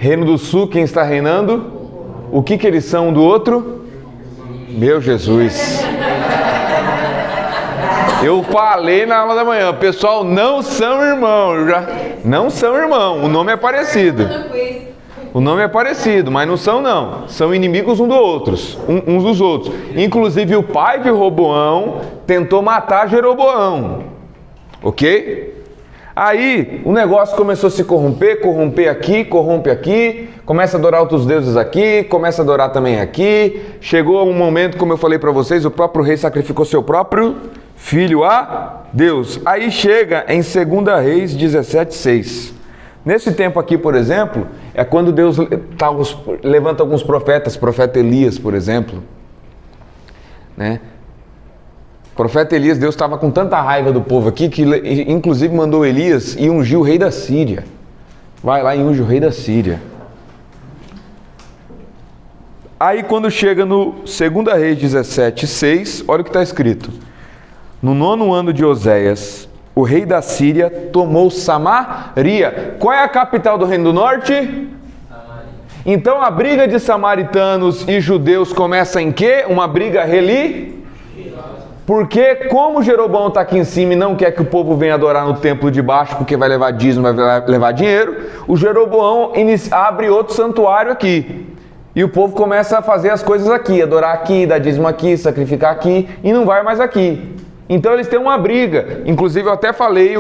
Reino do Sul, quem está reinando? O que eles são um do outro? Meu Jesus. Eu falei na aula da manhã, pessoal, não são irmãos, não são irmãos, o nome é parecido. O nome é parecido, mas não são não. São inimigos uns dos outros. Inclusive o pai de Roboão tentou matar Jeroboão. Ok? Aí o negócio começou a se corromper aqui, corrompe aqui, começa a adorar outros deuses aqui, começa a adorar também aqui. Chegou um momento, como eu falei para vocês, o próprio rei sacrificou seu próprio filho a Deus. Aí chega em 2 Reis 17:6. Nesse tempo aqui, por exemplo, é quando Deus levanta alguns profetas, profeta Elias, por exemplo, né? Profeta Elias, Deus estava com tanta raiva do povo aqui que inclusive mandou Elias e ungiu o rei da Síria. Vai lá e unge o rei da Síria. Aí quando chega no 2 Reis 17:6, olha o que está escrito. No 9º ano de Oséias, o rei da Síria tomou Samaria. Qual é a capital do Reino do Norte? Samaria. Então a briga de samaritanos e judeus começa em quê? Uma briga religiosa. Porque como Jeroboão está aqui em cima e não quer que o povo venha adorar no templo de baixo, porque vai levar dízimo, vai levar dinheiro, o Jeroboão abre outro santuário aqui. E o povo começa a fazer as coisas aqui, adorar aqui, dar dízimo aqui, sacrificar aqui, e não vai mais aqui. Então eles têm uma briga. Inclusive eu até falei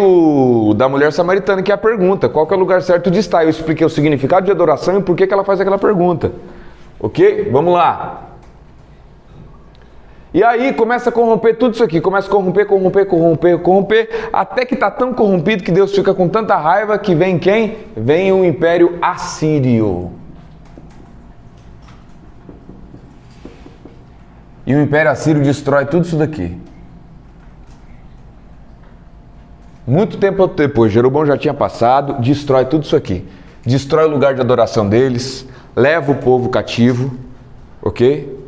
da mulher samaritana, que é a pergunta, qual que é o lugar certo de estar? Eu expliquei o significado de adoração e por que ela faz aquela pergunta. Ok? Vamos lá. E aí começa a corromper tudo isso aqui, começa a corromper, até que está tão corrompido que Deus fica com tanta raiva que vem quem? Vem o Império Assírio. E o Império Assírio destrói tudo isso daqui. Muito tempo depois, Jeroboão já tinha passado, destrói tudo isso aqui. Destrói o lugar de adoração deles, leva o povo cativo, ok?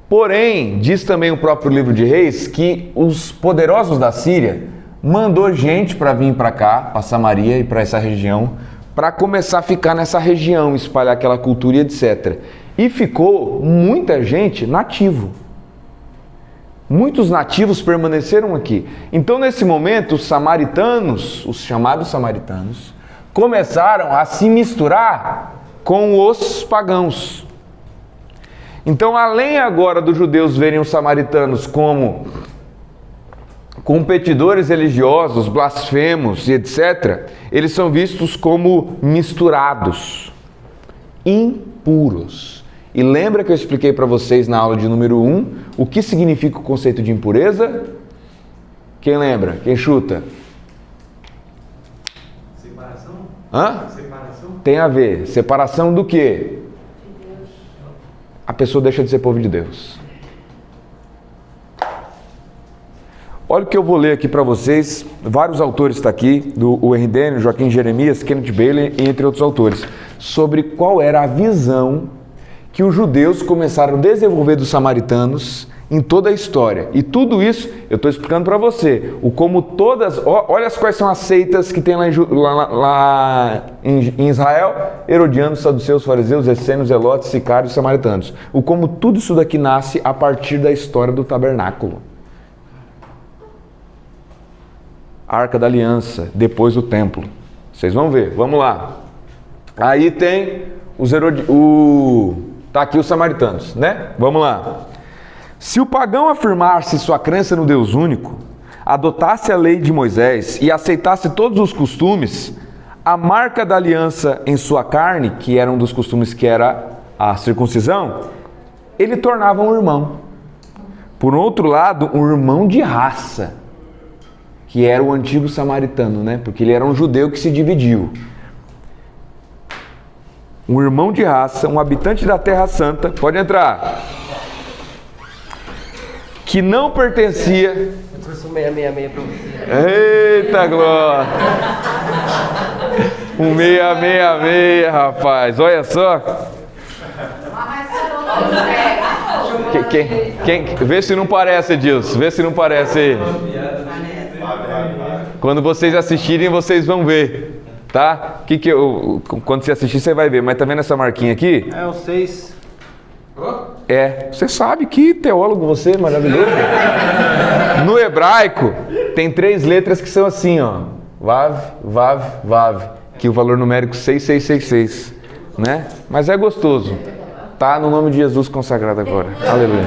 Porém, diz também o próprio livro de Reis que os poderosos da Síria mandou gente para vir para cá, para Samaria e para essa região, para começar a ficar nessa região, espalhar aquela cultura e etc. E ficou muita gente nativo. Muitos nativos permaneceram aqui. Então, nesse momento, os samaritanos, os chamados samaritanos, começaram a se misturar com os pagãos. Então, além agora dos judeus verem os samaritanos como competidores religiosos, blasfemos e etc., eles são vistos como misturados, impuros. E lembra que eu expliquei para vocês na aula de número 1 o que significa o conceito de impureza? Quem lembra? Quem chuta? Separação? Hã? Separação? Tem a ver. Separação do quê? A pessoa deixa de ser povo de Deus. Olha o que eu vou ler aqui para vocês. Vários autores estão aqui, do R.D., Joaquim Jeremias, Kenneth Bailey, entre outros autores, sobre qual era a visão que os judeus começaram a desenvolver dos samaritanos em toda a história. E tudo isso eu estou explicando para você. Olha quais são as seitas que tem lá em Israel: herodianos, saduceus, fariseus, essênios, zelotes, sicários, samaritanos. Como tudo isso daqui nasce a partir da história do tabernáculo. A Arca da Aliança, depois o templo. Vocês vão ver, vamos lá. Aí tem tá aqui os samaritanos, né? Vamos lá. Se o pagão afirmasse sua crença no Deus único, adotasse a lei de Moisés e aceitasse todos os costumes, a marca da aliança em sua carne, que era um dos costumes que era a circuncisão, ele tornava um irmão. Por outro lado, um irmão de raça, que era o antigo samaritano, né? Porque ele era um judeu que se dividiu. Um irmão de raça, um habitante da Terra Santa, pode entrar, que não pertencia... Eu trouxe um 666 para você. Eita glória! Um 666, rapaz, olha só. Vê se não parece, Edilson, vê se não parece aí. Quando vocês assistirem, vocês vão ver. Tá? Quando você assistir, você vai ver. Mas tá vendo essa marquinha aqui? É o 6. Você sabe que teólogo você, maravilhoso. No hebraico, tem 3 letras que são assim, ó. Vav, Vav, Vav. Que o valor numérico 6666. Né? Mas é gostoso. Tá no nome de Jesus consagrado agora. Aleluia.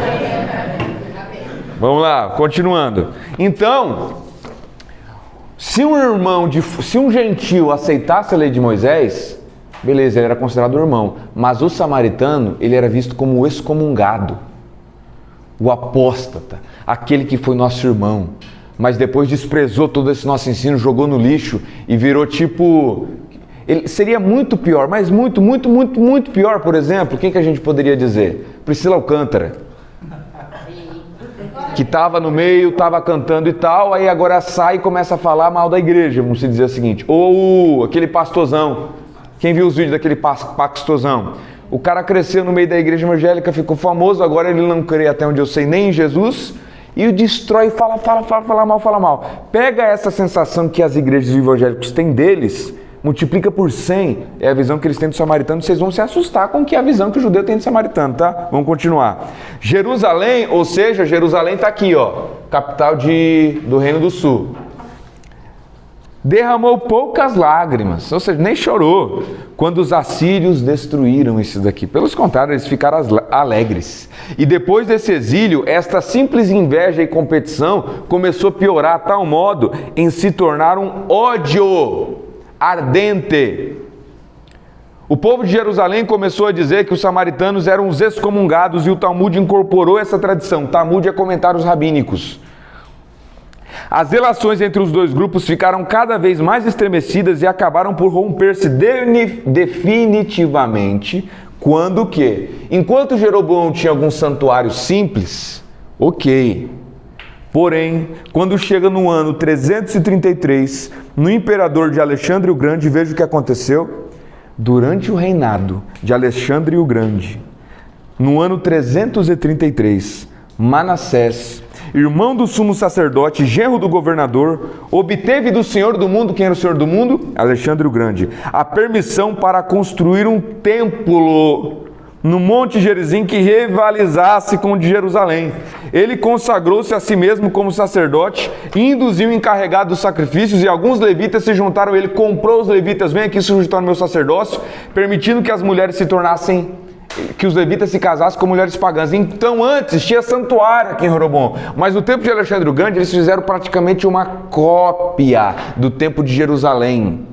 Vamos lá, continuando. Então, se um gentil aceitasse a lei de Moisés, beleza, ele era considerado irmão. Mas o samaritano, ele era visto como o excomungado, o apóstata, aquele que foi nosso irmão, mas depois desprezou todo esse nosso ensino, jogou no lixo e virou tipo... Ele seria muito pior, mas muito pior, por exemplo, quem que a gente poderia dizer? Priscila Alcântara, que estava no meio, estava cantando e tal, aí agora sai e começa a falar mal da igreja, vamos dizer o seguinte. Ou aquele pastorzão, quem viu os vídeos daquele pastorzão? O cara cresceu no meio da igreja evangélica, ficou famoso, agora ele não crê, até onde eu sei, nem em Jesus, e o destrói, fala mal. Pega essa sensação que as igrejas evangélicas têm deles, multiplica por 100, é a visão que eles têm do samaritano, vocês vão se assustar com que a visão que o judeu tem do samaritano, tá? Vamos continuar. Jerusalém, ou seja, Jerusalém está aqui, ó, capital do Reino do Sul. Derramou poucas lágrimas, ou seja, nem chorou, quando os assírios destruíram isso daqui. Pelos contrários, eles ficaram alegres. E depois desse exílio, esta simples inveja e competição começou a piorar a tal modo em se tornar um ódio ardente. O povo de Jerusalém começou a dizer que os samaritanos eram os excomungados e o Talmud incorporou essa tradição. Talmud é comentários rabínicos. As relações entre os dois grupos ficaram cada vez mais estremecidas e acabaram por romper-se definitivamente quando que? Enquanto Jeroboão tinha algum santuário simples, ok. Porém, quando chega no ano 333, no imperador de Alexandre o Grande, veja o que aconteceu. Durante o reinado de Alexandre o Grande, no ano 333, Manassés, irmão do sumo sacerdote, genro do governador, obteve do Senhor do mundo, quem era o Senhor do mundo? Alexandre o Grande, a permissão para construir um templo no Monte Gerizim que rivalizasse com o de Jerusalém. Ele consagrou-se a si mesmo como sacerdote e induziu o encarregado dos sacrifícios, e alguns levitas se juntaram a ele, comprou os levitas, vem aqui se juntar no meu sacerdócio, permitindo que as mulheres que os levitas se casassem com mulheres pagãs. Então antes tinha santuário aqui em Jeroboão, mas no tempo de Alexandre o Grande eles fizeram praticamente uma cópia do templo de Jerusalém.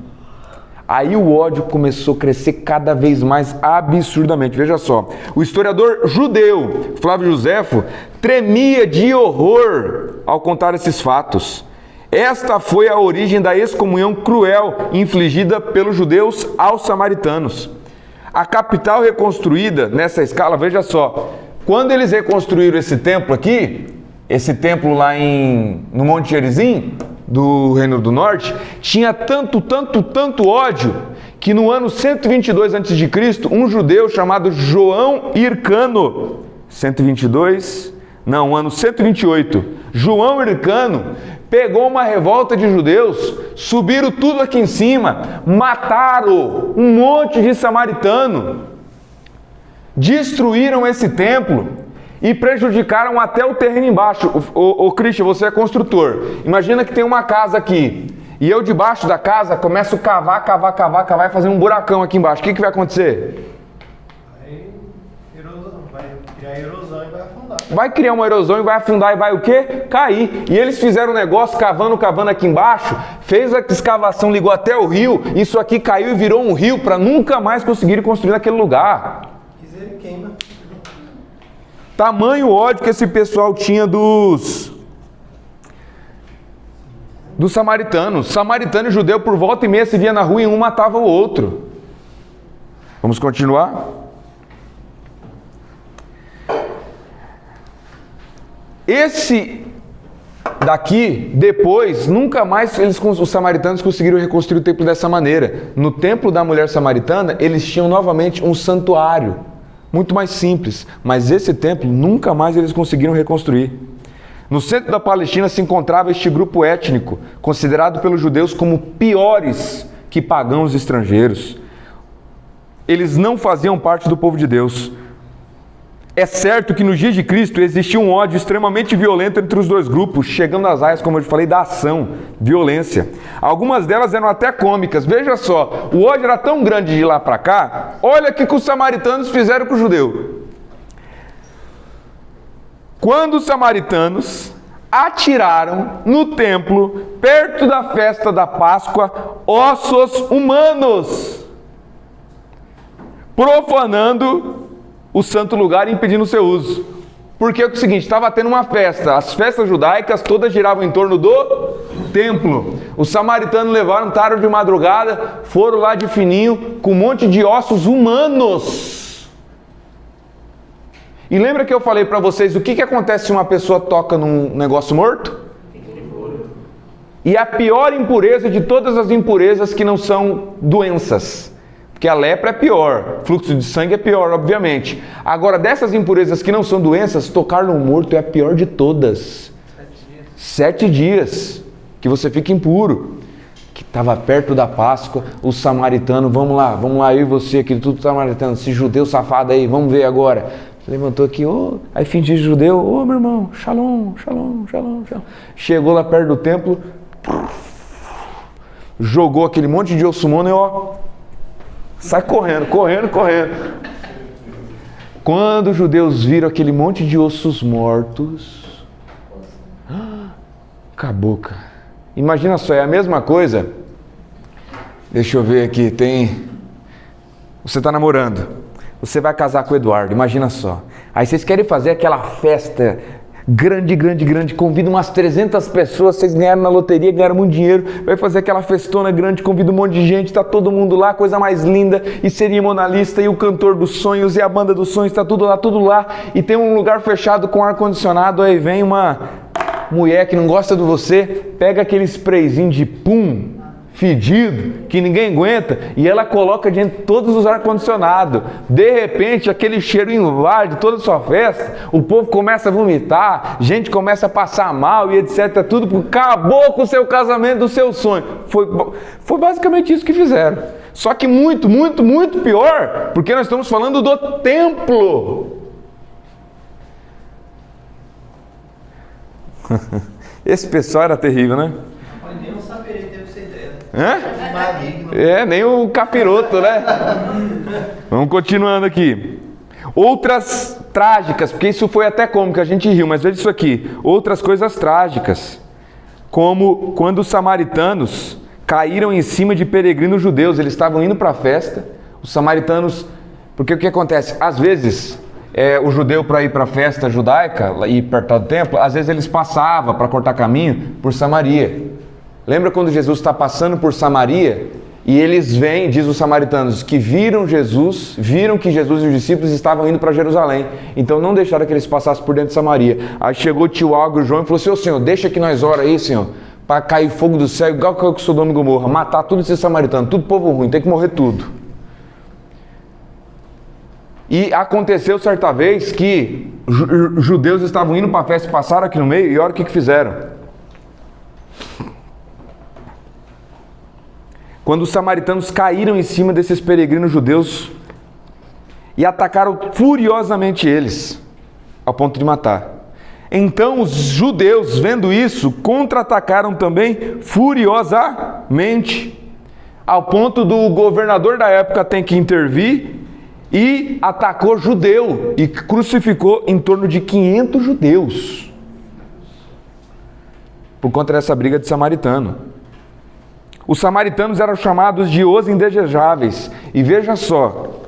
Aí o ódio começou a crescer cada vez mais absurdamente. Veja só, o historiador judeu Flávio Joséfo tremia de horror ao contar esses fatos. Esta foi a origem da excomunhão cruel infligida pelos judeus aos samaritanos. A capital reconstruída nessa escala, veja só, quando eles reconstruíram esse templo aqui, esse templo lá no Monte Gerizim, do Reino do Norte, tinha tanto ódio, que no ano 122 a.C., um judeu chamado João Hircano, ano 128, João Hircano pegou uma revolta de judeus, subiram tudo aqui em cima, mataram um monte de samaritano, destruíram esse templo e prejudicaram até o terreno embaixo. Ô Christian, você é construtor. Imagina que tem uma casa aqui e eu debaixo da casa começo a cavar e fazer um buracão aqui embaixo. O que vai acontecer? Vai criar erosão e vai afundar. Vai criar uma erosão e vai afundar e vai o quê? Cair. E eles fizeram um negócio cavando aqui embaixo, fez a escavação, ligou até o rio, isso aqui caiu e virou um rio para nunca mais conseguirem construir naquele lugar. Quiser queima. Tamanho ódio que esse pessoal tinha dos samaritanos. Samaritano e judeu por volta e meia se via na rua e um matava o outro. Vamos continuar? Esse daqui, depois, nunca mais os samaritanos conseguiram reconstruir o templo dessa maneira. No templo da mulher samaritana, eles tinham novamente um santuário, muito mais simples, mas esse templo nunca mais eles conseguiram reconstruir. No centro da Palestina se encontrava este grupo étnico, considerado pelos judeus como piores que pagãos estrangeiros. Eles não faziam parte do povo de Deus. É certo que nos dias de Cristo existia um ódio extremamente violento entre os dois grupos, chegando às raias, como eu falei, da ação, violência. Algumas delas eram até cômicas. Veja só, o ódio era tão grande de lá para cá, olha o que os samaritanos fizeram com o judeu. Quando os samaritanos atiraram no templo, perto da festa da Páscoa, ossos humanos, profanando o santo lugar e impedindo o seu uso. Porque é o seguinte, estava tendo uma festa, as festas judaicas todas giravam em torno do templo. Os samaritanos levaram tarde de madrugada, foram lá de fininho, com um monte de ossos humanos. E lembra que eu falei para vocês o que acontece se uma pessoa toca num negócio morto? E a pior impureza de todas as impurezas que não são doenças. Porque a lepra é pior, fluxo de sangue é pior, obviamente. Agora, dessas impurezas que não são doenças, tocar no morto é a pior de todas. 7 dias que você fica impuro. Que estava perto da Páscoa, os samaritanos, vamos lá, eu e você aqui, tudo samaritano, esse judeu safado aí, vamos ver agora. Levantou aqui, aí fingiu judeu, meu irmão, shalom, shalom, shalom, shalom. Chegou lá perto do templo, jogou aquele monte de osso humano e sai correndo. Quando os judeus viram aquele monte de ossos mortos, acabou, cara. Imagina só, é a mesma coisa. Deixa eu ver aqui, você está namorando, você vai casar com o Eduardo, imagina só. Aí vocês querem fazer aquela festa grande, convida umas 300 pessoas, vocês ganharam na loteria, ganharam muito dinheiro, vai fazer aquela festona grande, convida um monte de gente, tá todo mundo lá, coisa mais linda, e cerimonialista, e o cantor dos sonhos, e a banda dos sonhos, tá tudo lá, e tem um lugar fechado com ar-condicionado, aí vem uma mulher que não gosta de você, pega aquele sprayzinho de pum, fedido, que ninguém aguenta, e ela coloca diante de todos os ar-condicionados. De repente, aquele cheiro invade toda a sua festa, o povo começa a vomitar, gente começa a passar mal e etc. Tudo porque acabou com o seu casamento do seu sonho. Foi basicamente isso que fizeram. Só que muito pior, porque nós estamos falando do templo. Esse pessoal era terrível, né? Nem um saberê teve essa ideia. Nem o capiroto, né? Vamos continuando aqui. Outras trágicas, porque isso foi até cômico, a gente riu, mas veja isso aqui. Outras coisas trágicas, como quando os samaritanos caíram em cima de peregrinos judeus. Eles estavam indo para a festa, os samaritanos... Porque o que acontece? Às vezes... o judeu, para ir para a festa judaica, ir perto do templo, às vezes eles passavam para cortar caminho por Samaria. Lembra quando Jesus está passando por Samaria e eles vêm, diz os samaritanos, que viram que Jesus e os discípulos estavam indo para Jerusalém. Então não deixaram que eles passassem por dentro de Samaria. Aí chegou o tio Algo e João e falou assim: ô Senhor, deixa que nós ora aí, Senhor, para cair fogo do céu, igual que o Sodoma e Gomorra, matar tudo esses samaritanos, tudo povo ruim, tem que morrer tudo. E aconteceu certa vez que judeus estavam indo para a festa e passaram aqui no meio, e olha o que fizeram. Quando os samaritanos caíram em cima desses peregrinos judeus e atacaram furiosamente eles, ao ponto de matar. Então os judeus, vendo isso, contra-atacaram também furiosamente, ao ponto do governador da época ter que intervir, e atacou judeu e crucificou em torno de 500 judeus por conta dessa briga de samaritano. Os samaritanos eram chamados de os indesejáveis. E veja só,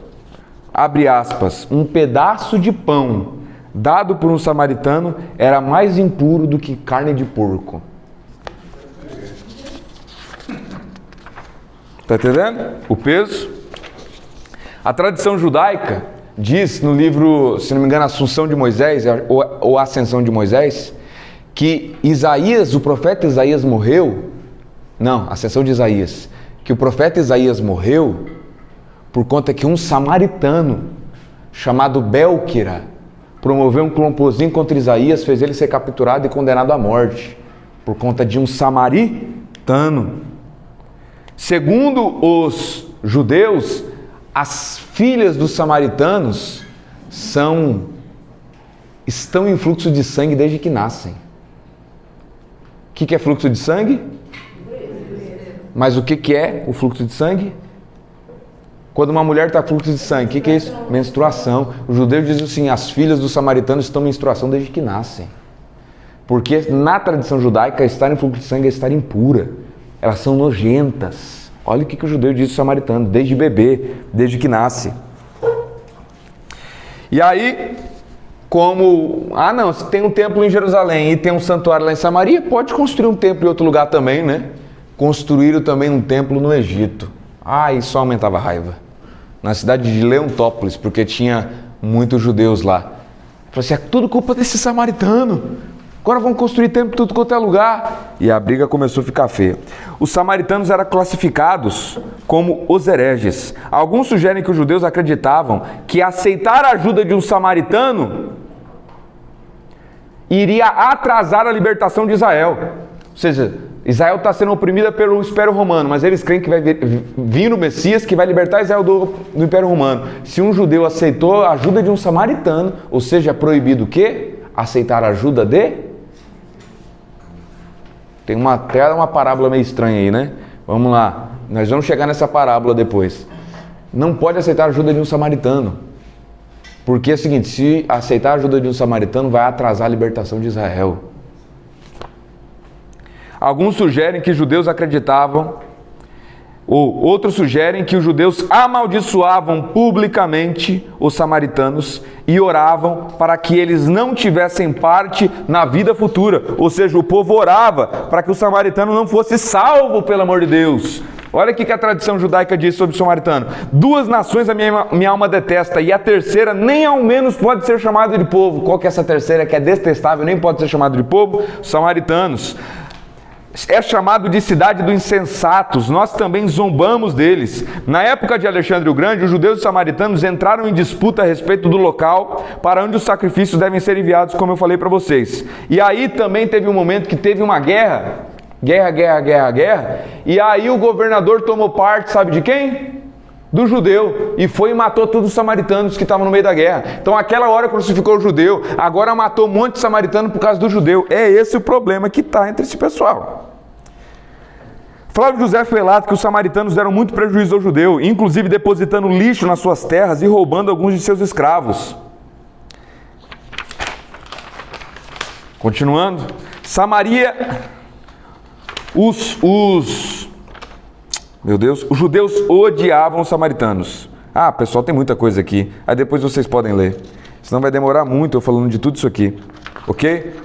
abre aspas, um pedaço de pão dado por um samaritano era mais impuro do que carne de porco. Está entendendo? O peso. A tradição judaica diz no livro, se não me engano, Assunção de Moisés, ou Ascensão de Moisés, que Isaías, o profeta Isaías morreu, não, Ascensão de Isaías, que o profeta Isaías morreu por conta que um samaritano chamado Belquira promoveu um complôzinho contra Isaías, fez ele ser capturado e condenado à morte, por conta de um samaritano. Segundo os judeus, as filhas dos samaritanos estão em fluxo de sangue desde que nascem. O que é fluxo de sangue? Mas o que é o fluxo de sangue? Quando uma mulher está em fluxo de sangue, o que é isso? Menstruação. O judeu diz assim, as filhas dos samaritanos estão em menstruação desde que nascem. Porque na tradição judaica, estar em fluxo de sangue é estar impura. Elas são nojentas. Olha o que o judeu diz do samaritano, desde bebê, desde que nasce. E aí, se tem um templo em Jerusalém e tem um santuário lá em Samaria, pode construir um templo em outro lugar também, né? Construíram também um templo no Egito. Isso aumentava a raiva. Na cidade de Leontópolis, porque tinha muitos judeus lá. Falei assim, é tudo culpa desse samaritano. Agora vão construir templo em tudo quanto é lugar. E a briga começou a ficar feia. Os samaritanos eram classificados como os hereges. Alguns sugerem que os judeus acreditavam que aceitar a ajuda de um samaritano iria atrasar a libertação de Israel. Ou seja, Israel está sendo oprimida pelo Império Romano, mas eles creem que vai vir o Messias que vai libertar Israel do Império Romano. Se um judeu aceitou a ajuda de um samaritano, ou seja, é proibido o quê? Aceitar a ajuda de... Tem até uma parábola meio estranha aí, né? Vamos lá, nós vamos chegar nessa parábola depois. Não pode aceitar a ajuda de um samaritano. Porque é o seguinte, se aceitar a ajuda de um samaritano, vai atrasar a libertação de Israel. Alguns sugerem que os judeus acreditavam, ou outros sugerem que os judeus amaldiçoavam publicamente os samaritanos e oravam para que eles não tivessem parte na vida futura. Ou seja, o povo orava para que o samaritano não fosse salvo, pelo amor de Deus. Olha o que a tradição judaica diz sobre o samaritano. 2 nações a minha alma detesta, e a terceira nem ao menos pode ser chamada de povo. Qual que é essa terceira que é detestável, nem pode ser chamada de povo? Os samaritanos. É chamado de cidade dos insensatos, nós também zombamos deles. Na época de Alexandre o Grande, os judeus e os samaritanos entraram em disputa a respeito do local para onde os sacrifícios devem ser enviados, como eu falei para vocês. E aí também teve um momento que teve uma guerra, e aí o governador tomou parte, sabe de quem? Do judeu, e foi e matou todos os samaritanos que estavam no meio da guerra. Então aquela hora crucificou o judeu, agora matou um monte de samaritano por causa do judeu. É esse o problema que está entre esse pessoal. Flávio José relata que os samaritanos deram muito prejuízo ao judeu, inclusive depositando lixo nas suas terras e roubando alguns de seus escravos. Continuando, Samaria, os judeus odiavam os samaritanos. Pessoal, tem muita coisa aqui. Aí depois vocês podem ler. Senão vai demorar muito eu falando de tudo isso aqui. Ok?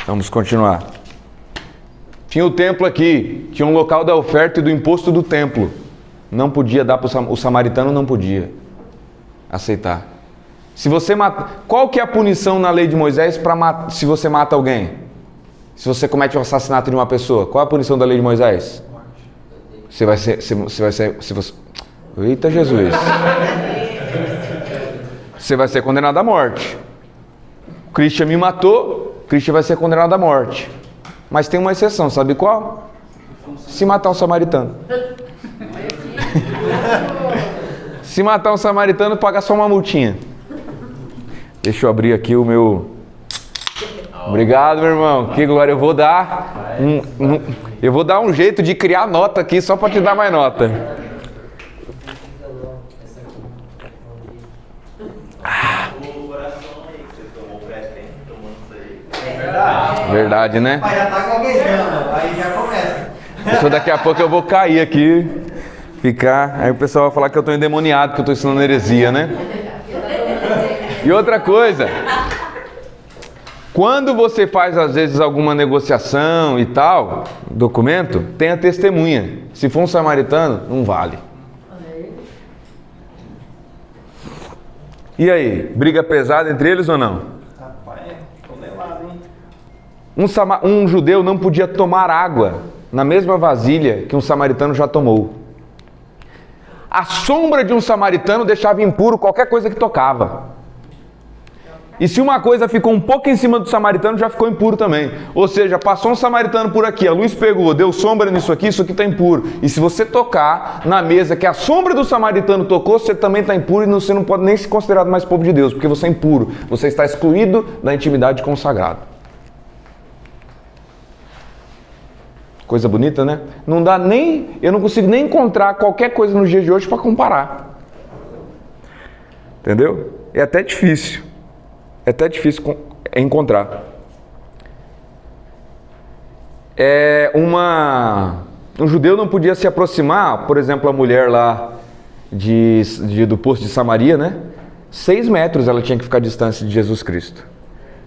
Vamos continuar. Tinha o templo aqui. Tinha um local da oferta e do imposto do templo. Não podia dar para o samaritano, não podia aceitar. Se você mata, qual que é a punição na lei de Moisés se você mata alguém? Se você comete o assassinato de uma pessoa, qual é a punição da lei de Moisés? Você vai ser, eita Jesus! Você vai ser condenado à morte. O Christian me matou, o Christian vai ser condenado à morte. Mas tem uma exceção, sabe qual? Se matar um samaritano. Se matar um samaritano, paga só uma multinha. Deixa eu abrir aqui o meu... Obrigado, meu irmão. Que glória. Eu vou dar um jeito de criar nota aqui só para te dar mais nota. Verdade, né? Mas já tá gaguejando, aí já começa. Daqui a pouco eu vou cair aqui, ficar. Aí o pessoal vai falar que eu estou endemoniado, que eu estou ensinando heresia, né? E outra coisa, quando você faz às vezes alguma negociação e tal, documento, tenha testemunha. Se for um samaritano, não vale. E aí, briga pesada entre eles ou não? Rapaz, tonelada, hein? Um judeu não podia tomar água na mesma vasilha que um samaritano já tomou. A sombra de um samaritano deixava impuro qualquer coisa que tocava. E se uma coisa ficou um pouco em cima do samaritano, já ficou impuro também. Ou seja, passou um samaritano por aqui, a luz pegou, deu sombra nisso aqui, isso aqui está impuro. E se você tocar na mesa que a sombra do samaritano tocou, você também está impuro e você não pode nem ser considerado mais povo de Deus, porque você é impuro. Você está excluído da intimidade com o sagrado. Coisa bonita, né? Não dá nem, eu não consigo nem encontrar qualquer coisa nos dias de hoje para comparar. Entendeu? É até difícil. É até difícil encontrar. Um judeu não podia se aproximar, por exemplo, a mulher lá do poço de Samaria, né? 6 metros ela tinha que ficar à distância de Jesus Cristo.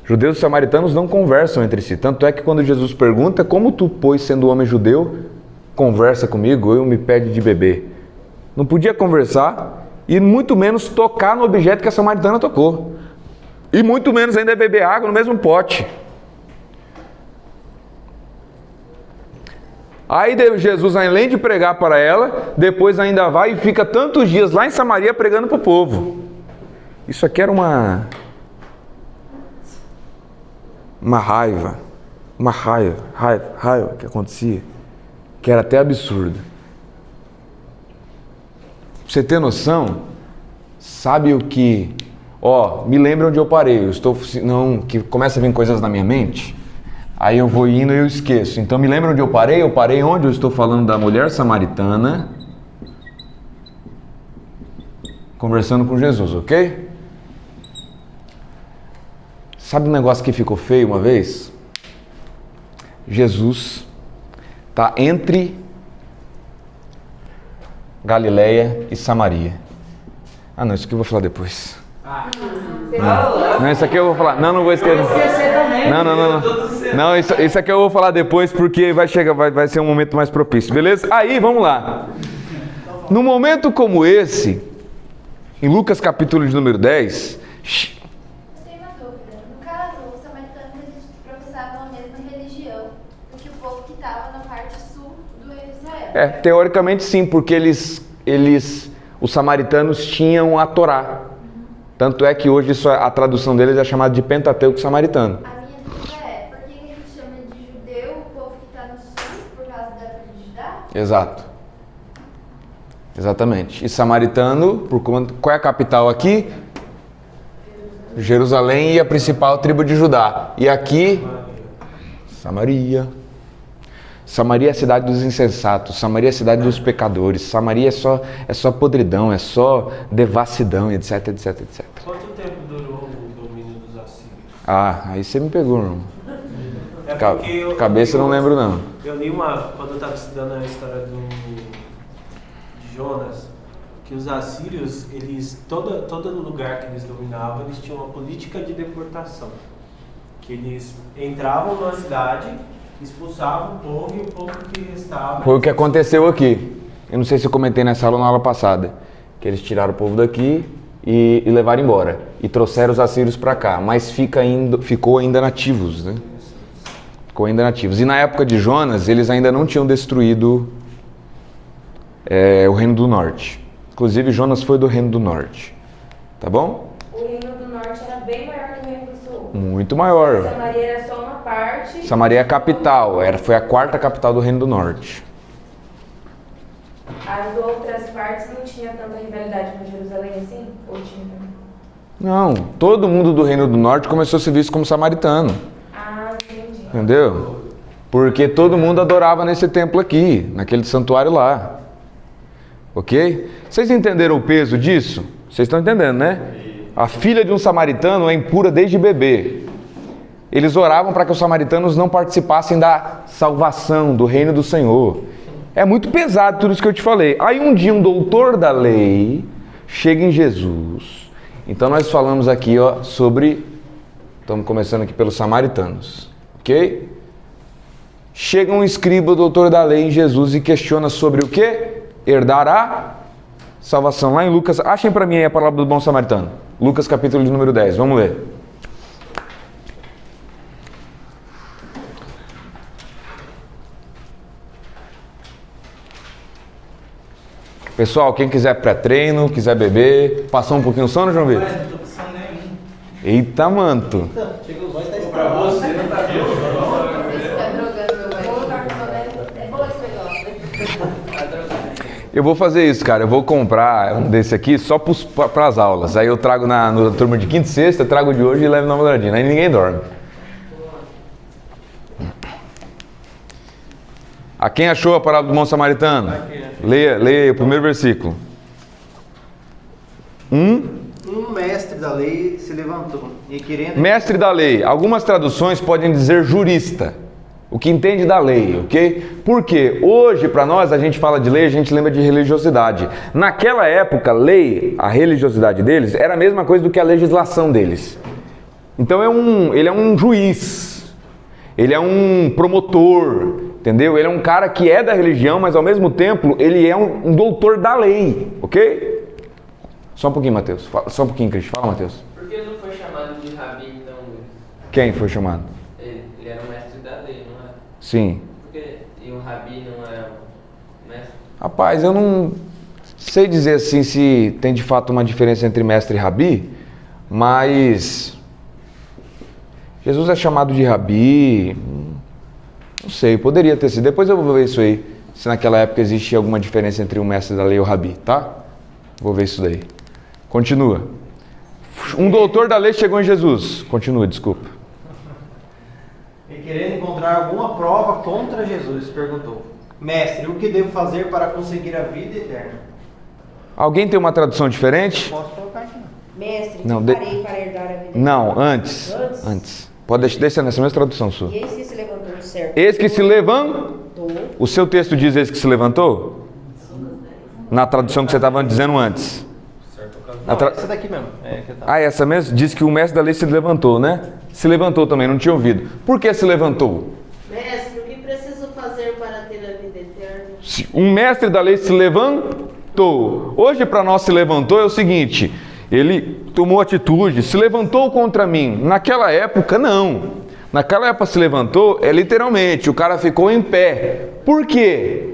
Judeus e samaritanos não conversam entre si. Tanto é que quando Jesus pergunta, como tu, pois, sendo homem judeu, conversa comigo, ou me pede de beber? Não podia conversar e muito menos tocar no objeto que a samaritana tocou. E muito menos ainda beber água no mesmo pote. Aí Jesus, além de pregar para ela, depois ainda vai e fica tantos dias lá em Samaria pregando para o povo. Isso aqui era uma raiva que acontecia, que era até absurdo. Pra você ter noção, sabe o que... me lembra onde eu parei, que começa a vir coisas na minha mente, aí eu vou indo e eu esqueço. Então me lembra onde eu parei onde eu estou falando da mulher samaritana, conversando com Jesus, ok? Sabe um negócio que ficou feio uma vez? Jesus está entre Galileia e Samaria. Não, isso aqui eu vou falar depois. Não, isso aqui eu vou falar. Não vou esquecer. Não, isso aqui eu vou falar depois porque vai ser um momento mais propício, beleza? Aí, vamos lá. Num momento como esse, em Lucas capítulo de número 10... Eu tenho uma dúvida. No caso, os samaritanos eles professavam a mesma religião do que o povo que estava na parte sul do Israel. Teoricamente sim, porque os samaritanos tinham a Torá. Tanto é que hoje a tradução deles é chamada de Pentateuco samaritano. A minha dúvida é, por que a gente chama de judeu o povo que está no sul por causa da tribo de Judá? Exato. Exatamente. E samaritano, qual é a capital aqui? Jerusalém e a principal tribo de Judá. E aqui, Samaria. Samaria é a cidade dos insensatos, Samaria é a cidade dos pecadores, Samaria é só podridão, é só devassidão, etc, etc, etc. Quanto tempo durou o domínio dos assírios? Aí você me pegou, irmão. Cabeça eu não lembro não. Eu li quando eu estava estudando a história de Jonas, que os assírios, todo lugar que eles dominavam, eles tinham uma política de deportação. Que eles entravam numa cidade, expulsavam o povo e o povo que restava... Foi o que aconteceu aqui. Eu não sei se eu comentei nessa aula ou na aula passada. Que eles tiraram o povo daqui e levaram embora. E trouxeram os assírios para cá. Mas ficou ainda nativos, né? Ficou ainda nativos. E na época de Jonas, eles ainda não tinham destruído o Reino do Norte. Inclusive, Jonas foi do Reino do Norte. Tá bom? O Reino do Norte era bem maior que o Reino do Sul. Muito maior. Samaria era só uma parte. Samaria é a capital. Foi a 4ª capital do Reino do Norte. As outras partes não tinha tanta rivalidade com Jerusalém assim? Ou tinha também? Não. Todo mundo do Reino do Norte começou a ser visto como samaritano. Entendi. Entendeu? Porque todo mundo adorava nesse templo aqui, naquele santuário lá. Ok? Vocês entenderam o peso disso? Vocês estão entendendo, né? A filha de um samaritano é impura desde bebê. Eles oravam para que os samaritanos não participassem da salvação, do reino do Senhor. É muito pesado tudo isso que eu te falei. Aí um dia um doutor da lei chega em Jesus. Então nós falamos aqui sobre... Estamos começando aqui pelos samaritanos. Ok? Chega um escriba, doutor da lei em Jesus e questiona sobre o quê? Herdar a salvação. Lá em Lucas, achem para mim aí a palavra do bom samaritano. Lucas capítulo de número 10, vamos ler. Pessoal, quem quiser pré-treino, quiser beber, passou um pouquinho o sono, João Vitor? Não tô com sono nenhum. Eita, manto. Chega os dois, tá Pra esperando. você não tá vendo? Você fica drogando meu marido. É bom esse negócio, né? Eu vou fazer isso, cara. Eu vou comprar um desse aqui só para as aulas. Aí eu trago na turma de quinta e sexta, trago de hoje e levo na namoradinha. Aí ninguém dorme. A quem achou a parábola do bom samaritano? Leia aí o primeiro versículo. Um mestre da lei se levantou e querendo... Mestre da lei. Algumas traduções podem dizer jurista. O que entende da lei, ok? Porque hoje, para nós, a gente fala de lei, a gente lembra de religiosidade. Naquela época, lei, a religiosidade deles, era a mesma coisa do que a legislação deles. Então ele é um juiz, ele é um promotor, entendeu? Ele é um cara que é da religião, mas ao mesmo tempo ele é um doutor da lei, ok? Só um pouquinho, Mateus. Só um pouquinho, Cristian. Fala, Mateus. Por que ele não foi chamado de Rabi, então? Quem foi chamado? Ele era o mestre da lei, não é? Sim. E o Rabi não é o mestre? Rapaz, eu não sei dizer assim se tem de fato uma diferença entre mestre e rabi, mas Jesus é chamado de rabi, não sei, poderia ter sido. Depois eu vou ver isso aí, se naquela época existia alguma diferença entre o mestre da lei e o rabi, tá? Vou ver isso daí. Continua. Um doutor da lei chegou em Jesus. Continua, desculpa. E querendo encontrar alguma prova contra Jesus, perguntou: Mestre, o que devo fazer para conseguir a vida eterna? Alguém tem uma tradução diferente? Posso colocar aqui, não. Mestre, Não, que de- farei para herdar a vida? Não, antes. Antes. Pode deixar nessa mesma tradução sua. E eis que se levantou de certo. Eis que se levantou. O seu texto diz eis que se levantou? Na tradução que você estava dizendo antes. Não, essa daqui mesmo. Ah, essa mesmo? Diz que o mestre da lei se levantou, né? Se levantou também, não tinha ouvido. Por que se levantou? Mestre, o que preciso fazer para ter a vida eterna? Um mestre da lei se levantou. Hoje para nós se levantou é o seguinte, ele tomou atitude, se levantou contra mim. Naquela época não. Naquela época se levantou, literalmente, o cara ficou em pé. Por quê?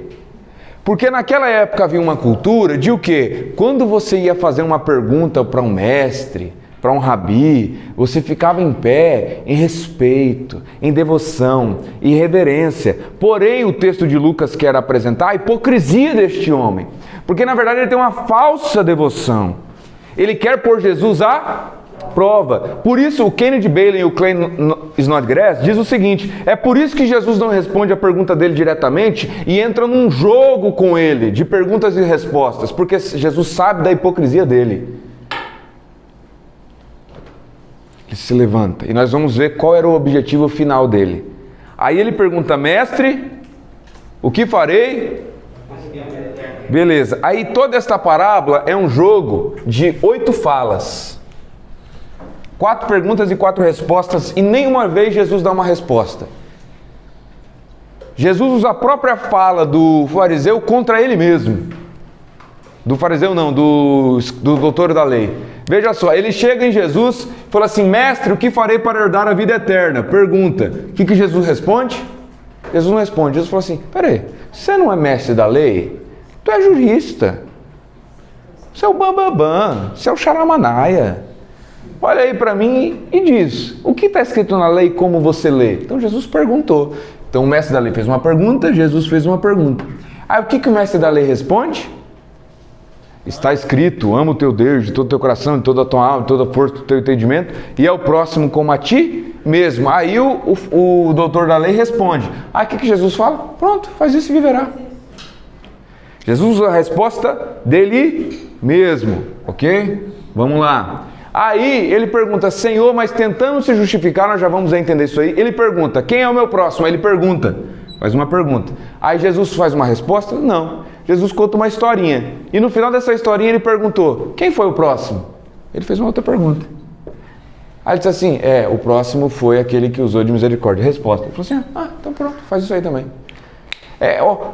Porque naquela época havia uma cultura de o quê? Quando você ia fazer uma pergunta para um mestre, para um rabi, você ficava em pé, em respeito, em devoção, em reverência. Porém, o texto de Lucas quer apresentar a hipocrisia deste homem. Porque na verdade ele tem uma falsa devoção. Ele quer pôr Jesus à prova. Por isso o Kennedy Bailey e o Clay Snodgrass diz o seguinte: é por isso que Jesus não responde a pergunta dele diretamente e entra num jogo com ele de perguntas e respostas, porque Jesus sabe da hipocrisia dele. Ele se levanta e nós vamos ver qual era o objetivo final dele. Aí ele pergunta: mestre, o que farei? Beleza, aí toda esta parábola é um jogo de 8 falas. 4 perguntas e 4 respostas, e nenhuma vez Jesus dá uma resposta. Jesus usa a própria fala do fariseu contra ele mesmo. Do fariseu não, do doutor da lei. Veja só, ele chega em Jesus e fala assim: mestre, o que farei para herdar a vida eterna? Pergunta. O que Jesus responde? Jesus não responde. Jesus fala assim: peraí, você não é mestre da lei? Tu é jurista. Você é o bambambam, você é o charamanaia. Olha aí para mim e diz: o que está escrito na lei, como você lê? Então Jesus perguntou. Então o mestre da lei fez uma pergunta, Jesus fez uma pergunta. Aí o que o mestre da lei responde? Está escrito: ama o teu Deus de todo o teu coração, de toda a tua alma, de toda a força do teu entendimento, e é o próximo como a ti mesmo. Aí o doutor da lei responde. Aí o que Jesus fala? Pronto, faz isso e viverá. Jesus usa a resposta dele mesmo, ok? Vamos lá. Aí ele pergunta: Senhor, mas tentando se justificar, nós já vamos entender isso aí. Ele pergunta: quem é o meu próximo? Aí ele pergunta, faz uma pergunta. Aí Jesus faz uma resposta? Não. Jesus conta uma historinha. E no final dessa historinha ele perguntou: quem foi o próximo? Ele fez uma outra pergunta. Aí ele disse assim: o próximo foi aquele que usou de misericórdia. Resposta. Ele falou assim: então pronto, faz isso aí também.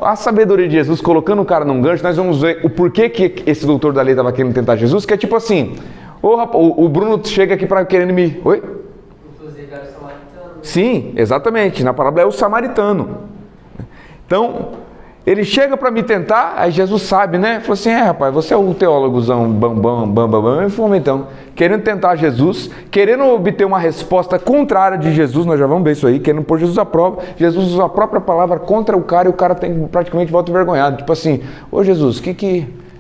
A sabedoria de Jesus, colocando o cara num gancho, nós vamos ver o porquê que esse doutor da lei estava querendo tentar Jesus, que é tipo assim: o Bruno chega aqui para querendo me... Oi? Inclusive era o samaritano. Sim, exatamente. Na parábola é o samaritano. Então, Ele chega para me tentar, aí Jesus sabe, né? Falou assim, rapaz, você é o teólogozão bam, fomentão, querendo tentar Jesus, querendo obter uma resposta contrária de Jesus, nós já vamos ver isso aí, querendo pôr Jesus à prova. Jesus usa a própria palavra contra o cara e o cara tem praticamente volta envergonhado. Tipo assim, ô Jesus,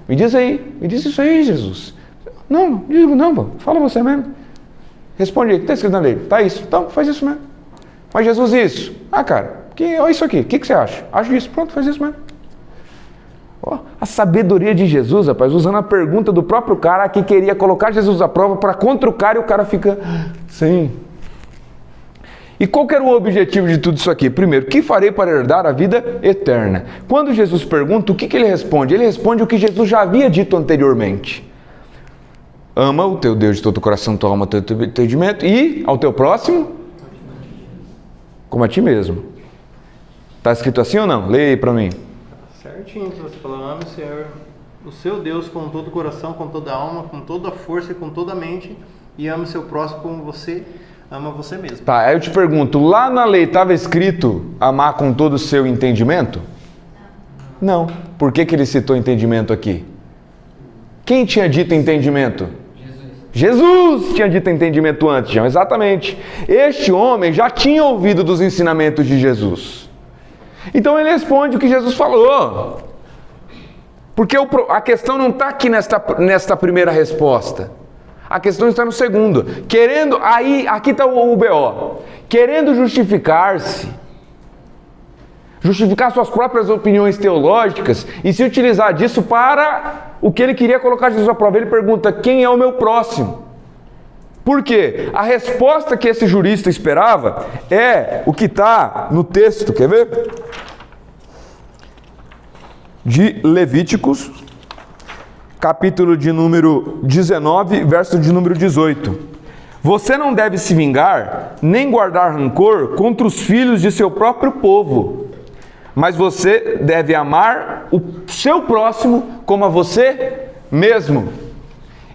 me diz isso aí, Jesus. Não, digo não, pô. Fala você mesmo. Responde aí, o que está escrito na lei? Tá isso, então faz isso mesmo. Mas Jesus, isso. Cara, olha isso aqui, o que você acha? Acho isso, pronto, faz isso mesmo. A sabedoria de Jesus, rapaz, usando a pergunta do próprio cara que queria colocar Jesus à prova para contra o cara e o cara fica, sim. E qual que era o objetivo de tudo isso aqui? Primeiro, que farei para herdar a vida eterna? Quando Jesus pergunta, o que ele responde? Ele responde o que Jesus já havia dito anteriormente. Ama o teu Deus de todo o coração, tua alma, teu entendimento e ao teu próximo como a ti mesmo. Está escrito assim ou não? Leia aí para mim. Certinho que você falou, ame o Senhor, o seu Deus com todo o coração, com toda a alma, com toda a força e com toda a mente, e ame o seu próximo como você ama você mesmo. Tá, aí eu te pergunto, lá na lei estava escrito amar com todo o seu entendimento? Não. Por que ele citou entendimento aqui? Quem tinha dito entendimento? Jesus tinha dito entendimento antes, João, exatamente. Este homem já tinha ouvido dos ensinamentos de Jesus. Então ele responde o que Jesus falou. Porque a questão não está aqui nesta primeira resposta. A questão está no segundo. Aqui está o BO. Querendo justificar-se, justificar suas próprias opiniões teológicas e se utilizar disso para o que ele queria colocar Jesus à prova. Ele pergunta, quem é o meu próximo? Por quê? A resposta que esse jurista esperava é o que está no texto, quer ver? De Levíticos, capítulo de número 19, verso de número 18. Você não deve se vingar, nem guardar rancor contra os filhos de seu próprio povo, mas você deve amar o seu próximo como a você mesmo.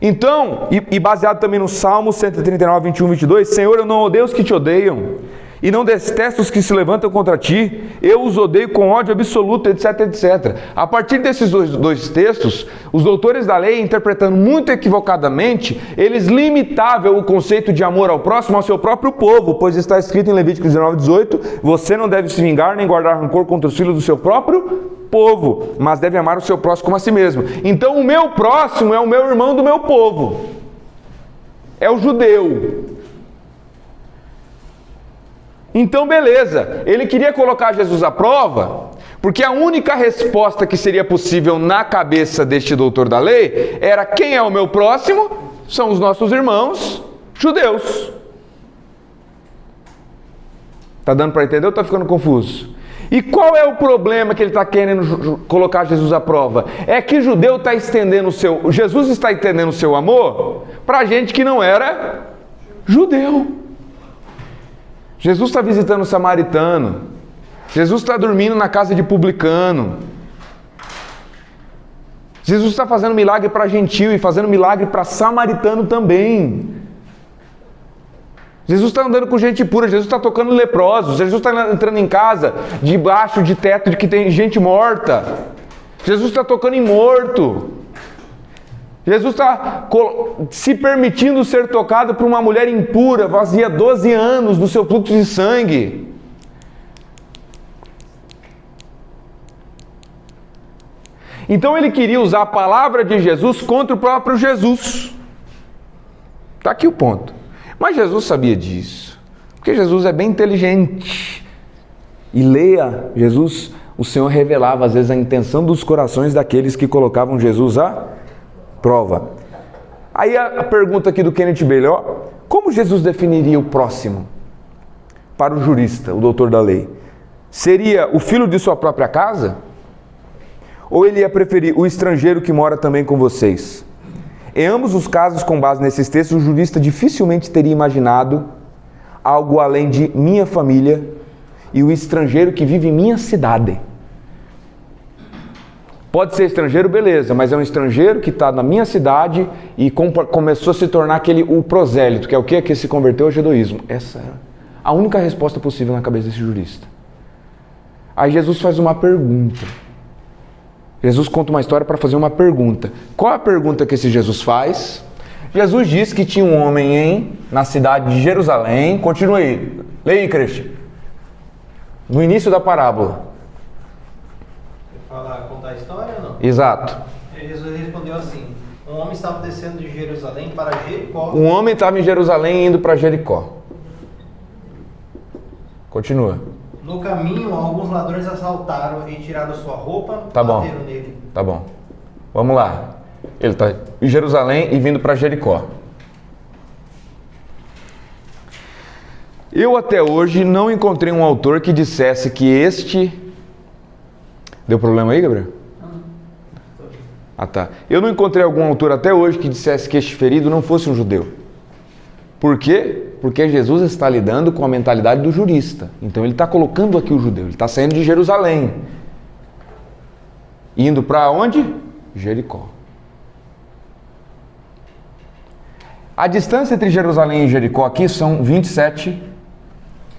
Então, e baseado também no Salmo 139, 21, 22, Senhor, eu não odeio os que te odeiam, e não detesto os que se levantam contra ti, eu os odeio com ódio absoluto, etc, etc. A partir desses dois textos, os doutores da lei, interpretando muito equivocadamente, eles limitavam o conceito de amor ao próximo ao seu próprio povo, pois está escrito em Levíticos 19, 18, você não deve se vingar nem guardar rancor contra os filhos do seu próprio povo, mas deve amar o seu próximo como a si mesmo. Então o meu próximo é o meu irmão do meu povo, é o judeu. Então beleza, ele queria colocar Jesus à prova, porque a única resposta que seria possível na cabeça deste doutor da lei era: quem é o meu próximo? São os nossos irmãos judeus. Tá dando para entender ou tá ficando confuso? E qual é o problema que ele está querendo colocar Jesus à prova? É que judeu está estendendo Jesus está estendendo o seu amor para gente que não era judeu. Jesus está visitando o samaritano. Jesus está dormindo na casa de publicano. Jesus está fazendo milagre para gentil e fazendo milagre para samaritano também. Jesus está andando com gente pura, Jesus está tocando leprosos, Jesus está entrando em casa debaixo de teto de que tem gente morta. Jesus está tocando em morto. Jesus está se permitindo ser tocado por uma mulher impura, fazia 12 anos do seu fluxo de sangue. Então ele queria usar a palavra de Jesus contra o próprio Jesus. Está aqui o ponto. Mas Jesus sabia disso, porque Jesus é bem inteligente. E leia, Jesus, o Senhor revelava às vezes a intenção dos corações daqueles que colocavam Jesus à prova. Aí a pergunta aqui do Kenneth Bailey, como Jesus definiria o próximo para o jurista, o doutor da lei? Seria o filho de sua própria casa? Ou ele ia preferir o estrangeiro que mora também com vocês? Em ambos os casos, com base nesses textos, o jurista dificilmente teria imaginado algo além de minha família e o estrangeiro que vive em minha cidade. Pode ser estrangeiro, beleza, mas é um estrangeiro que está na minha cidade e começou a se tornar o prosélito, que é o quê? Que se converteu ao judaísmo. Essa é a única resposta possível na cabeça desse jurista. Aí Jesus faz uma pergunta. Jesus conta uma história para fazer uma pergunta. Qual é a pergunta que esse Jesus faz? Jesus diz que tinha um homem na cidade de Jerusalém. Continua aí. Leia aí, Cristian. No início da parábola. Contar a história ou não? Exato. Jesus respondeu assim: um homem estava descendo de Jerusalém para Jericó. Um homem estava em Jerusalém indo para Jericó. Continua. No caminho, alguns ladrões assaltaram e tiraram sua roupa, Tá bom. bateram nele. Tá bom. Vamos lá. Ele está em Jerusalém e vindo para Jericó. Eu até hoje não encontrei um autor que dissesse que este... Deu problema aí, Gabriel? Ah, tá. Eu não encontrei algum autor até hoje que dissesse que este ferido não fosse um judeu. Por quê? Porque Jesus está lidando com a mentalidade do jurista. Então ele está colocando aqui o judeu. Ele está saindo de Jerusalém. Indo para onde? Jericó. A distância entre Jerusalém e Jericó aqui são 27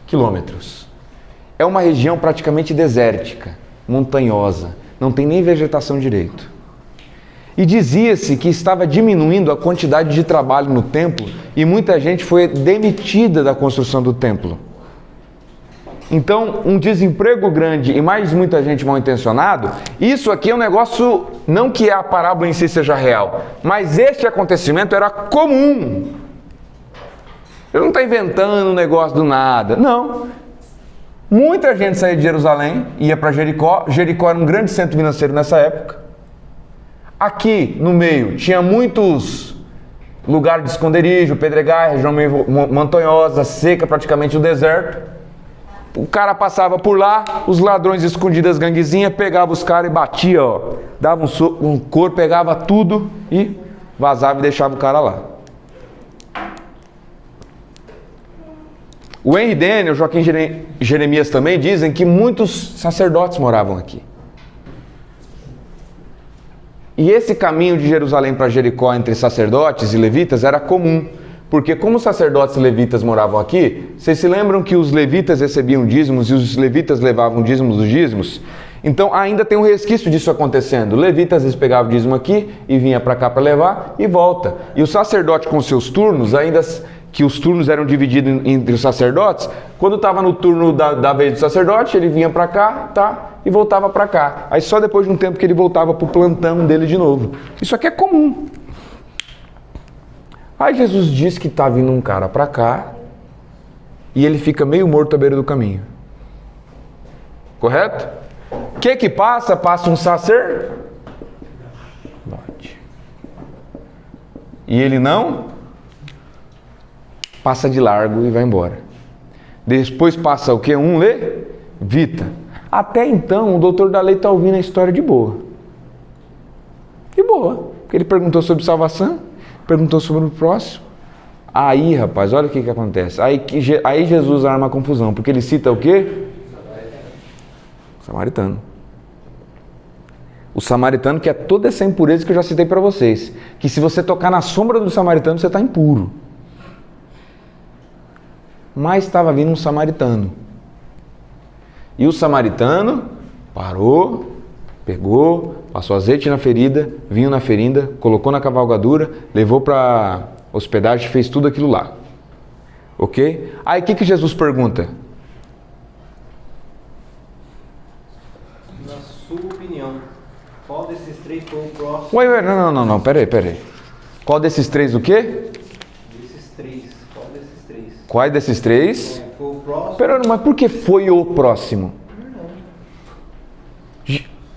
quilômetros. É uma região praticamente desértica, montanhosa. Não tem nem vegetação direito. E dizia-se que estava diminuindo a quantidade de trabalho no templo e muita gente foi demitida da construção do templo. Então, um desemprego grande e mais muita gente mal intencionado, isso aqui é um negócio, não que a parábola em si seja real, mas este acontecimento era comum. Ele não está inventando um negócio do nada, não. Muita gente saía de Jerusalém, ia para Jericó. Jericó era um grande centro financeiro nessa época. Aqui no meio tinha muitos lugares de esconderijo, pedregais, região meio montanhosa, seca, praticamente o deserto. O cara passava por lá, os ladrões escondidos as ganguezinhas, pegavam os caras e batia, ó, dava um couro, pegava tudo e vazava e deixava o cara lá. O Henry Daniel, o Joaquim Jeremias também dizem que muitos sacerdotes moravam aqui. E esse caminho de Jerusalém para Jericó entre sacerdotes e levitas era comum, porque como os sacerdotes e levitas moravam aqui, vocês se lembram que os levitas recebiam dízimos e os levitas levavam dízimos dos dízimos? Então ainda tem um resquício disso acontecendo. Levitas às vezes pegavam o dízimo aqui e vinha para cá para levar e volta. E o sacerdote com seus turnos, ainda que os turnos eram divididos entre os sacerdotes, quando estava no turno da vez do sacerdote, ele vinha para cá, tá? E voltava para cá. Aí só depois de um tempo que ele voltava para o plantão dele de novo. Isso aqui é comum. Aí Jesus diz que está vindo um cara para cá e ele fica meio morto à beira do caminho. Correto? O que passa? Passa um sacerdote. E ele não passa de largo e vai embora. Depois passa o que? Um levita. Até então, o doutor da lei está ouvindo a história de boa. De boa. Porque ele perguntou sobre salvação, perguntou sobre o próximo. Aí, rapaz, olha o que acontece. Aí Jesus arma a confusão, porque ele cita o quê? Samaritano. O samaritano que é toda essa impureza que eu já citei para vocês. Que se você tocar na sombra do samaritano, você está impuro. Mas estava vindo um samaritano. E o samaritano parou, pegou, passou azeite na ferida, vinho na ferida, colocou na cavalgadura, levou para hospedagem, fez tudo aquilo lá. Ok? Aí o que Jesus pergunta? Na sua opinião, qual desses três foi o próximo? Ué, não, peraí. Qual desses três o quê? Desses três, qual desses três? Quais desses três? Foi o próximo? Pera, mas por que foi o próximo?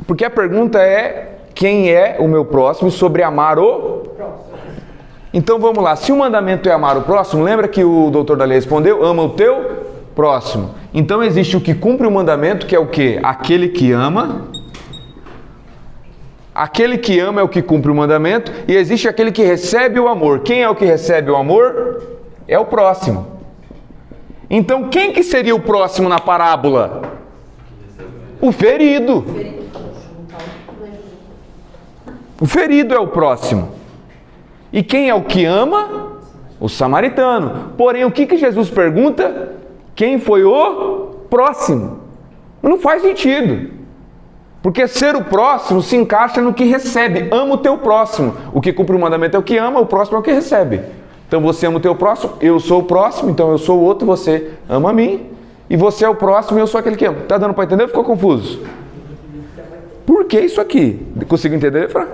Porque a pergunta é quem é o meu próximo sobre amar o próximo. Então vamos lá, se o mandamento é amar o próximo, lembra que o doutor da lei respondeu, ama o teu próximo. Então existe o que cumpre o mandamento, que é o quê? Aquele que ama. Aquele que ama é o que cumpre o mandamento, e existe aquele que recebe o amor. Quem é o que recebe o amor? É o próximo. Então quem que seria o próximo na parábola? O ferido. O ferido é o próximo. E quem é o que ama? O samaritano. Porém, o que Jesus pergunta? Quem foi o próximo? Não faz sentido. Porque ser o próximo se encaixa no que recebe. Ama o teu próximo. O que cumpre o mandamento é o que ama, o próximo é o que recebe. Então você ama o teu próximo, eu sou o próximo, então eu sou o outro, você ama a mim. E você é o próximo e eu sou aquele que ama. Tá dando para entender ou ficou confuso? Por que isso aqui? Consigo entender, Fran?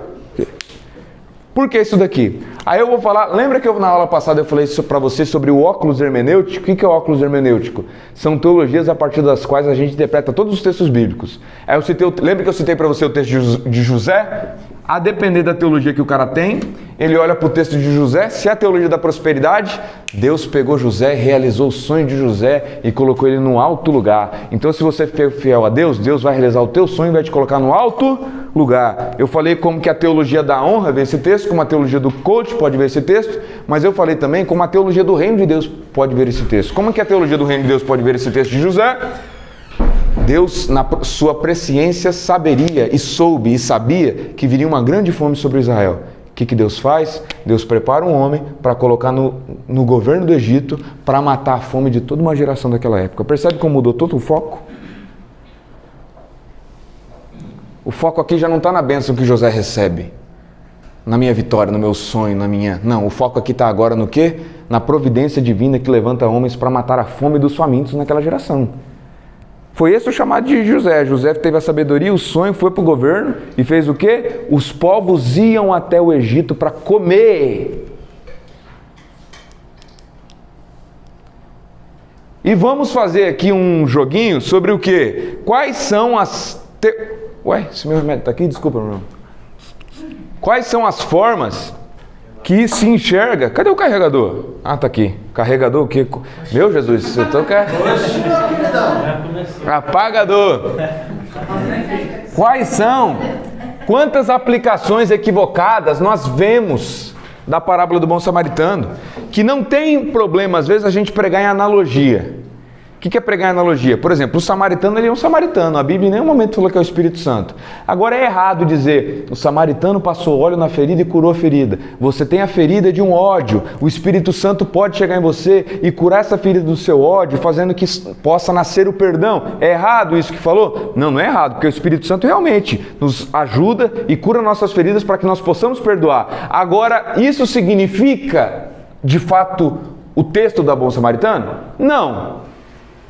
Por que isso daqui? Aí eu vou falar, lembra que na aula passada eu falei para você sobre o óculos hermenêutico? O que é o óculos hermenêutico? São teologias a partir das quais a gente interpreta todos os textos bíblicos. Aí eu citei, lembra que eu citei para você o texto de José? A depender da teologia que o cara tem, ele olha para o texto de José, se é a teologia da prosperidade, Deus pegou José, realizou o sonho de José e colocou ele no alto lugar. Então se você for fiel a Deus, Deus vai realizar o teu sonho e vai te colocar no alto lugar. Eu falei como que a teologia da honra vê esse texto, como a teologia do coach pode ver esse texto, mas eu falei também como a teologia do reino de Deus pode ver esse texto. Como que a teologia do reino de Deus pode ver esse texto de José? Deus, na sua presciência, saberia e soube e sabia que viria uma grande fome sobre Israel. O que Deus faz? Deus prepara um homem para colocar no governo do Egito para matar a fome de toda uma geração daquela época. Percebe como mudou todo o foco? O foco aqui já não está na bênção que José recebe, na minha vitória, no meu sonho, na minha... Não, o foco aqui está agora no quê? Na providência divina que levanta homens para matar a fome dos famintos naquela geração. Foi esse o chamado de José. José teve a sabedoria, o sonho, foi para o governo e fez o quê? Os povos iam até o Egito para comer. E vamos fazer aqui um joguinho sobre o quê? Quais são as... Ué, esse meu remédio está aqui? Desculpa, meu irmão. Quais são as formas que se enxerga... Cadê o carregador? Ah, tá aqui. Carregador o quê? Meu Jesus, eu tô... Apagador. Quais são? Quantas aplicações equivocadas nós vemos da parábola do bom samaritano? Que não tem problema, às vezes, a gente pregar em analogia. O que é pregar em analogia? Por exemplo, o samaritano, ele é um samaritano. A Bíblia em nenhum momento falou que é o Espírito Santo. Agora é errado dizer, o samaritano passou óleo na ferida e curou a ferida. Você tem a ferida de um ódio. O Espírito Santo pode chegar em você e curar essa ferida do seu ódio, fazendo que possa nascer o perdão. É errado isso que falou? Não, não é errado, porque o Espírito Santo realmente nos ajuda e cura nossas feridas para que nós possamos perdoar. Agora, isso significa, de fato, o texto da bom samaritano? Não.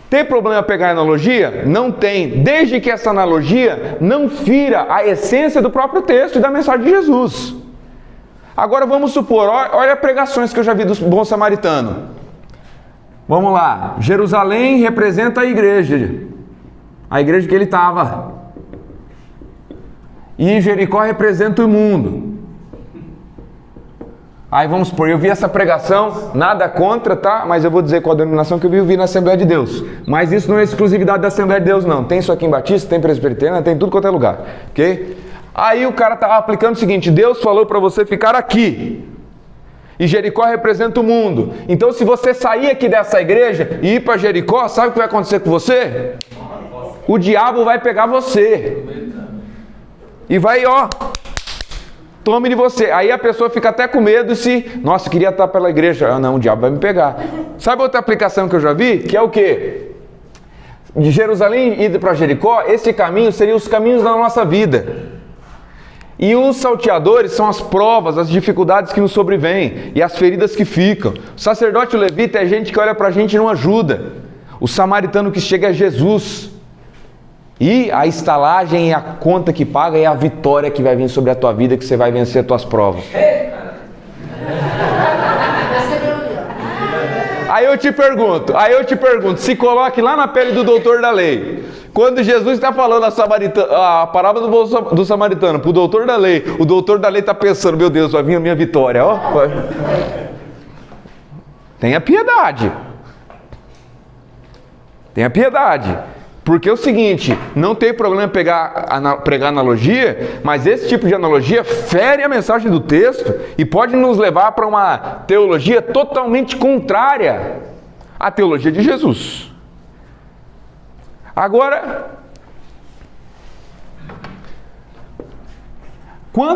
Tem problema pegar a analogia? Não tem, desde que essa analogia não fira a essência do próprio texto e da mensagem de Jesus. Agora vamos supor, olha pregações que eu já vi do bom samaritano. Vamos lá, Jerusalém representa a igreja que ele estava. E Jericó representa o mundo. Aí vamos supor, eu vi essa pregação, nada contra, tá? Mas eu vou dizer qual a denominação que eu vi na Assembleia de Deus. Mas isso não é exclusividade da Assembleia de Deus, não. Tem isso aqui em Batista, tem Presbiteriana, tem tudo quanto é lugar, ok? Aí o cara tá aplicando o seguinte, Deus falou para você ficar aqui. E Jericó representa o mundo. Então se você sair aqui dessa igreja e ir para Jericó, sabe o que vai acontecer com você? O diabo vai pegar você. E vai, tome de você. Aí a pessoa fica até com medo nossa, queria estar pela igreja. Ah, não, o diabo vai me pegar. Sabe outra aplicação que eu já vi? Que é o quê? De Jerusalém ir para Jericó, esse caminho seria os caminhos da nossa vida. E os salteadores são as provas, as dificuldades que nos sobrevêm e as feridas que ficam. O sacerdote e o levita é gente que olha para a gente e não ajuda. O samaritano que chega é Jesus. E a estalagem e a conta que paga é a vitória que vai vir sobre a tua vida, que você vai vencer as tuas provas. Aí eu te pergunto, se coloque lá na pele do doutor da lei. Quando Jesus está falando a parábola do samaritano para o doutor da lei, o doutor da lei está pensando, meu Deus, vai vir a minha vitória. Tenha piedade. Tenha piedade. Porque é o seguinte, não tem problema pregar analogia, mas esse tipo de analogia fere a mensagem do texto e pode nos levar para uma teologia totalmente contrária à teologia de Jesus. Agora,